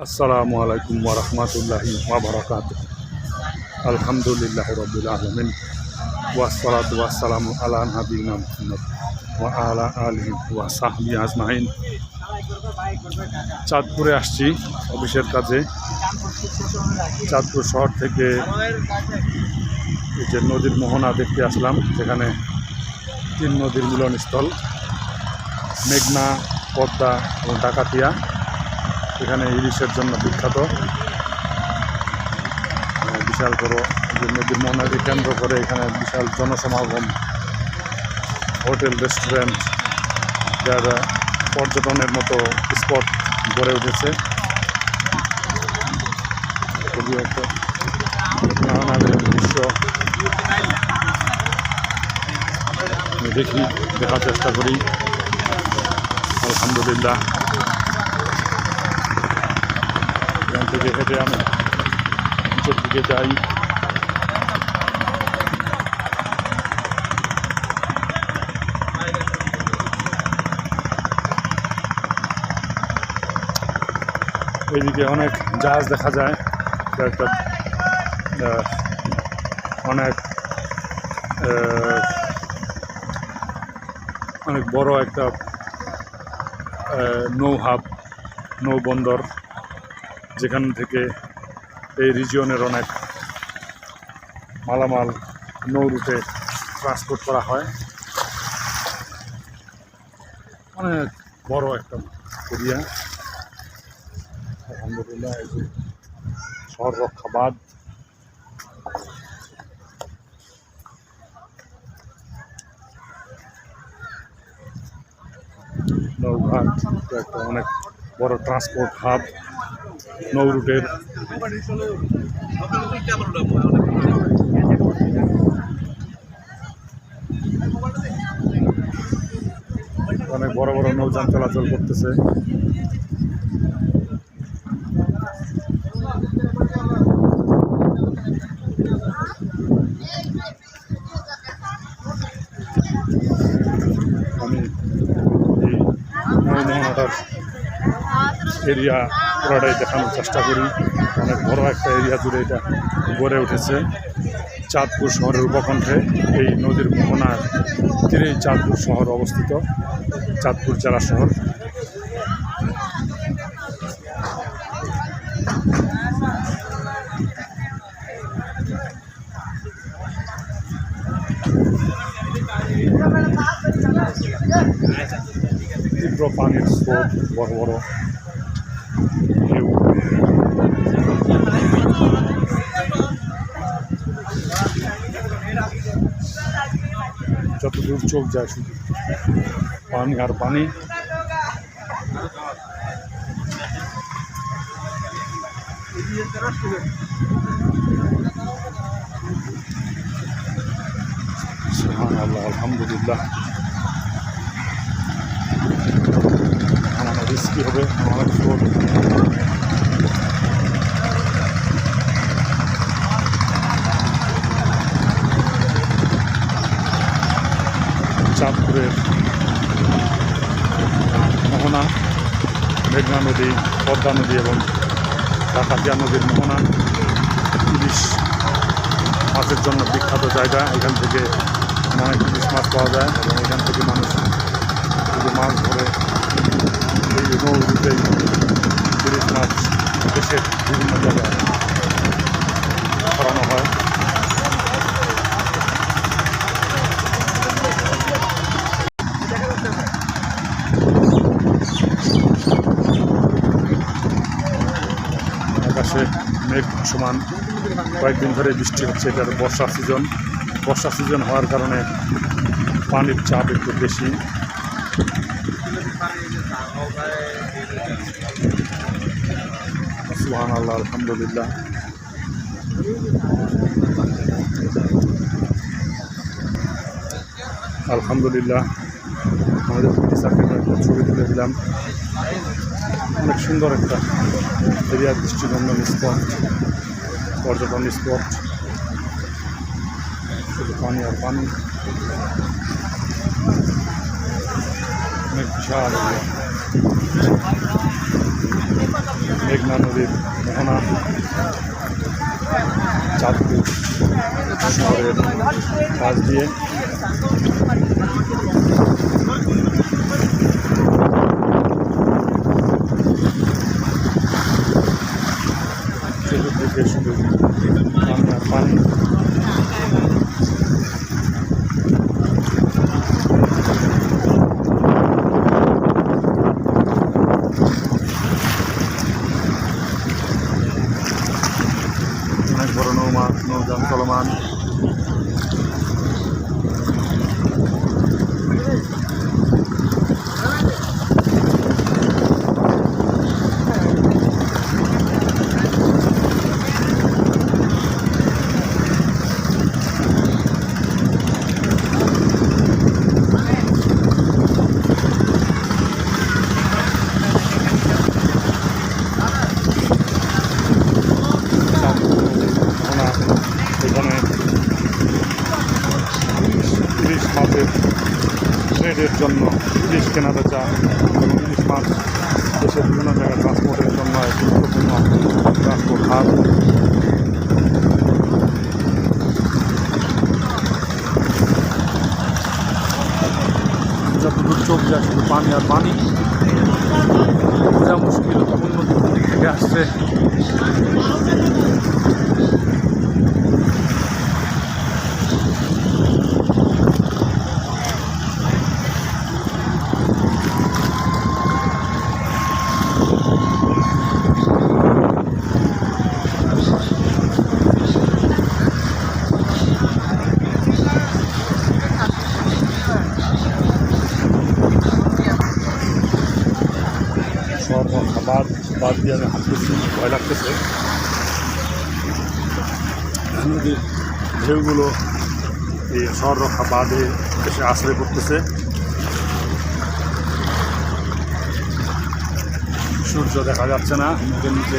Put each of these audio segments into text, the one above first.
আসসালামু আলাইকুম ওয়া রাহমাতুল্লাহি ওয়া বারাকাতুহু। আলহামদুলিল্লাহি রাব্বিল আলামিন ওয়াস সালাতু ওয়াস সালামু আলা নাবিয়িনা মুহাম্মদ ওয়া আলা আলিহি ওয়া সাহবিহি আজমাইন। চাঁদপুরে আসছি অফিসের কাজে। চাঁদপুর শহর থেকে এই যে নদীর মোহনা দেখতে আসলাম, যেখানে তিন নদীর মিলনস্থল মেঘনা, পদ্মা এবং ডাকাতিয়া। এখানে ইলিশের জন্য বিখ্যাত। বিশাল বড় যে নদীর মোহনাকে কেন্দ্র করে এখানে বিশাল জনসমাগম, হোটেল, রেস্টুরেন্ট, যার পর্যটনের মতো স্পট গড়ে উঠেছে। খুবই একটা নানান দৃশ্য দেখার চেষ্টা করি। আলহামদুলিল্লাহ, এখান থেকে হেঁটে আমি নিচের দিকে যাই। এইদিকে অনেক জাহাজ দেখা যায়। একটা অনেক অনেক বড় একটা নৌবন্দর, যেখান থেকে এই রিজিয়নের অনেক মালামাল নৌ রুটে ট্রান্সপোর্ট করা হয়। অনেক বড় একটা এরিয়া। আলহামদুলিল্লাহ, এই যে শহর রক্ষাবাদ। নৌঘাট একটা অনেক বড় ট্রান্সপোর্ট হাব নৌ রুটের। অনেক বড় বড় নৌযান চলাচল করতেছে। আমি এই নৌমোহনাটার এরিয়া পুরাটাই দেখানোর চেষ্টা করি। অনেক বড় একটা এরিয়া জুড়ে এটা গড়ে উঠেছে। চাঁদপুর শহরের উপকণ্ঠে এই নদীর মোহনার তীরেই চাঁদপুর শহর অবস্থিত, চাঁদপুর জেলা শহর। তীব্র পানির স্রোত, বড় বড় ঢেউ। যতদূর চোখ যায় শুধু পানি আর পানি। সুবহানাল্লাহ, আলহামদুলিল্লাহ। আমার রিস্কি হবে, আমার স্রোত। চাঁদপুরের মোহনা, মেঘনা নদী, পদ্মা নদী এবং ডাকাতিয়া নদীর মোহনা ইলিশ মাছের জন্য বিখ্যাত জায়গা। এখান থেকে অনেক ইলিশ মাছ পাওয়া যায় এবং এখান থেকে মানুষ মাছ ধরে এই নৌ রুটে ইলিশ মাছ দেশের বিভিন্ন জায়গায় ছড়ানো হয়। আকাশে মেঘ সমান, কয়েকদিন ধরে বৃষ্টি হচ্ছে। এটার বর্ষা সিজন হওয়ার কারণে পানির চাপ একটু বেশি। সুবহানাল্লাহ, আলহামদুলিল্লাহ। আলহামদুলিল্লাহ, আমাদের ছবি তুলে দিলাম। অনেক সুন্দর একটা এরিয়া, দৃষ্টিনন্দন স্পট, পর্যটন স্পট। শুধু পানি আর পানি, অনেক বিশাল এরিয়া। মেঘনা নদীর মোহনা চাঁদপুর শহরের পাশ দিয়ে চতুর্দিকে শুধু পানি আর পানি। অনেক বড় নৌযান চলমান। এখানে ইলিশ মাছের ট্রেডের জন্য ইলিশ কেনা বেচা এবং ইলিশ মাছ দেশের বিভিন্ন জায়গায় ট্রান্সপোর্টের জন্য এক গুরুত্বপূর্ণ ট্রান্সপোর্ট হাব। যতদূর চোখ যায় শুধু পানি আর পানি। বোঝা মুশকিল কোন দিক থেকে আসছে। বাদ দিয়ে আমি হাঁটতেছি, ভয় লাগতেছে। নদীর ঢেউগুলো এই শহররক্ষা বাঁধে এসে আশ্রয় করতেছে। সূর্য দেখা যাচ্ছে না, নদীর নিচে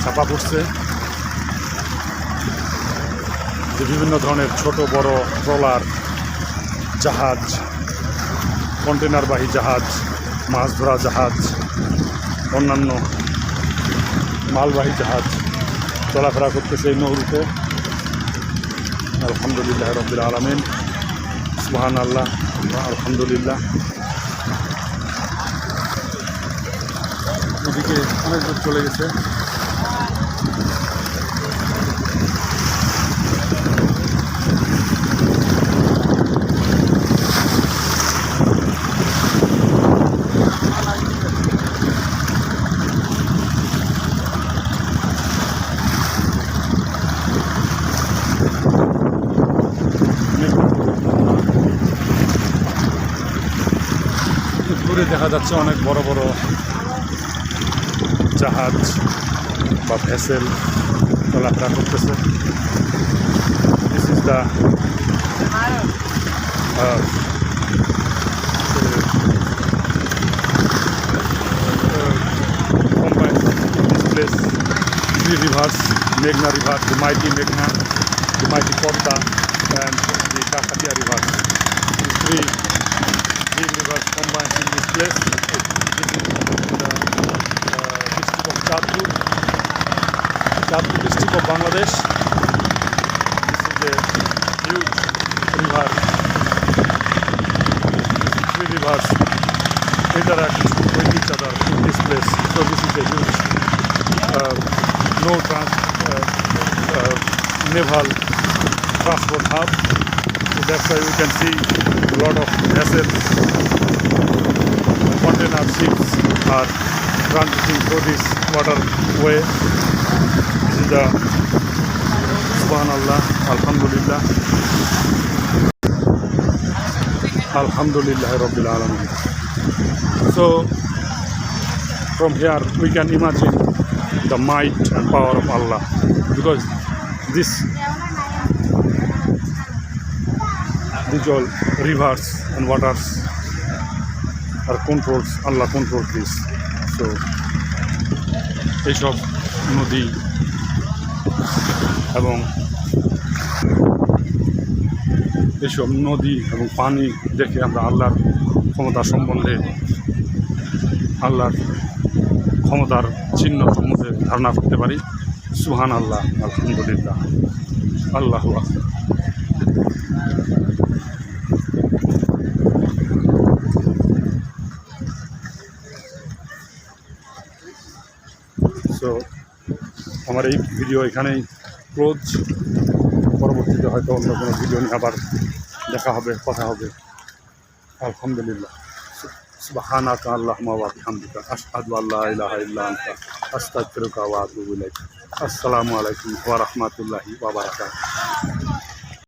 ছাপা পড়ছে। যে বিভিন্ন ধরনের ছোট বড় ট্রলার, জাহাজ, কন্টেনারবাহী জাহাজ, মাছ ধরা জাহাজ, অন্যান্য মালবাহী জাহাজ চলাফেরা করতেছে এই নৌরুতে। আলহামদুলিল্লাহ রাব্বিল আলামিন, সুবহানাল্লাহ, আলহামদুলিল্লাহ। এদিকে অনেক দূর চলে গেছে। দূরে দেখা যাচ্ছে অনেক বড় বড় জাহাজ বা ভেসেল চলাফেরা করতেছে। This is the place, three rivers, Meghna River, the mighty Meghna, the mighty Porta, and the Kakatia River. These three big rivers combined in this place. This is the district of Chatpur district of Bangladesh. This is a huge river. Three rivers interact with each other in this place. So this is a huge naval transport hub. So that's why we can see a lot of vessels, container ships are transiting through this waterway. This is the Subhanallah, Alhamdulillah, Alhamdulillah Rabbil Alamin. So from here we can imagine the might and power of Allah, because these all rivers and waters are controls, Allah controls this. So এইসব নদী এবং এইসব নদী এবং পানি দেখে আমরা আল্লাহর ক্ষমতা সম্বন্ধে, আল্লাহর ক্ষমতার চিহ্ন সম্বন্ধে ধারণা করতে পারি। সুবহান আল্লাহ, আলহামদুলিল্লাহ, আল্লাহু আকবার। সো আমার এই ভিডিও এখানেই ক্লোজ। পরবর্তীতে হয়তো অন্য কোনো ভিডিও নিয়ে আবার দেখা হবে, কথা হবে। আলহামদুলিল্লাহ, সুবহানাকা আল্লাহুম্মা ওয়া বিহামদিকা আশহাদু আল্লা ইলাহা ইল্লা আনতা আস্তাগফিরুকা ওয়া আতুবু ইলাইক। আসসালামু আলাইকুম ওয়া রাহমাতুল্লাহি ওয়া বারাকাতুহু।